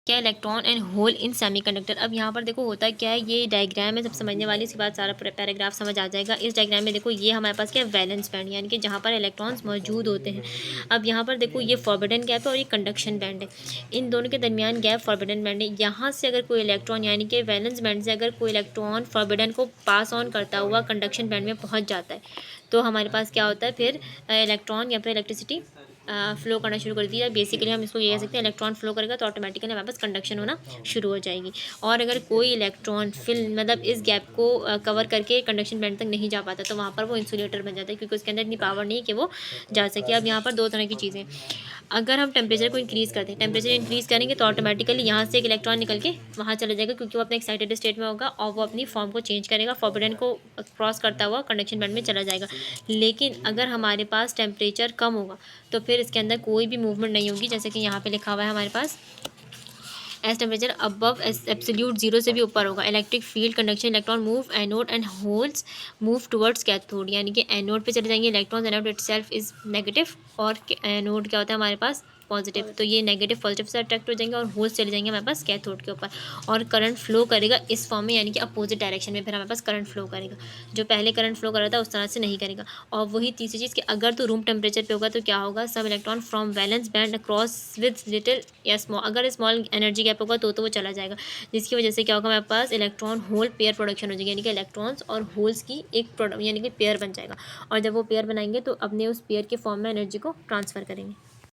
क्या electron and hole in semiconductor. अब यहाँ पर देखो होता क्या है, ये डायग्राम है, सब समझने वाली सी बात, सारा पैराग्राफ समझ आ जाएगा। इस डायग्राम में देखो ये हमारे पास क्या है, वैलेंस बैंड, यानी कि जहाँ पर इलेक्ट्रॉन्स मौजूद होते हैं। अब यहाँ पर देखो ये फॉरबिडन गैप है और ये कंडक्शन बैंड है, इन दोनों के दरमियान गैप फॉरबिडन बैंड है। यहाँ से अगर कोई इलेक्ट्रॉन यानी कि वैलेंस बैंड से अगर कोई इलेक्ट्रॉन फॉरबिडन को पास ऑन करता हुआ कंडक्शन बैंड में पहुँच जाता है, तो हमारे पास क्या होता है फिर, इलेक्ट्रॉन या फिर इलेक्ट्रिसिटी फ्लो करना शुरू कर दिया। बेसिकली हम इसको ये कह सकते हैं, इलेक्ट्रॉन फ्लो करेगा तो ऑटोमेटिकली हमारे पास कंडक्शन होना शुरू हो जाएगी। और अगर कोई इलेक्ट्रॉन फिल मतलब इस गैप को कवर करके कंडक्शन बैंड तक नहीं जा पाता, तो वहाँ पर वो इंसुलेटर बन जाता है, क्योंकि उसके अंदर इतनी पावर नहीं है कि वो जा सके। अब यहाँ पर दो तरह की चीज़ें, अगर हम टेम्परेचर को इंक्रीज़ करते हैं, टेम्परेचर इंक्रीज़ करेंगे तो ऑटोमेटिकली यहाँ से एक इलेक्ट्रॉन निकल के वहाँ चला जाएगा, क्योंकि वो अपने एक्साइटेड स्टेट में होगा और वो अपनी फॉर्म को चेंज करेगा, फॉरबिडन को क्रॉस करता हुआ कंडक्शन बैंड में चला जाएगा। लेकिन अगर हमारे पास टेम्परेचर कम होगा तो फिर इसके अंदर कोई भी मूवमेंट नहीं होगी, जैसे कि यहाँ पे लिखा हुआ है हमारे पास, as temperature above absolute zero से भी ऊपर होगा, electric field conduction electron move anode and holes move towards cathode, यानी कि एनोड पे चले जाएंगे electron, anode itself is negative और एनोड क्या होता है हमारे पास पॉजिटिव, तो ये नेगेटिव पॉजिटिव से अट्रैक्ट हो जाएंगे और होल्स चले जाएंगे हमारे पास कैथोड के ऊपर, और करंट फ्लो करेगा इस फॉर्म में, यानी कि अपोजिट डायरेक्शन में फिर हमारे पास करंट फ्लो करेगा, जो पहले करंट फ्लो कर रहा था उस तरह से नहीं करेगा। और वही तीसरी चीज़ कि अगर तो रूम टेम्परेचर पे होगा तो क्या होगा, सब electron from valence band across with little या स्मॉल, अगर स्मॉल एनर्जी गैप होगा तो वो चला जाएगा, जिसकी वजह से क्या होगा हमारे पास इलेक्ट्रॉन होल पेयर प्रोडक्शन हो जाएगी, यानी कि इलेक्ट्रॉन्स और होल्स की एक प्रोडक्ट यानी कि पेयर बन जाएगा, और जब वो पेयर बनाएंगे तो अपने उस पेयर के फॉर्म में एनर्जी को ट्रांसफ़र करेंगे।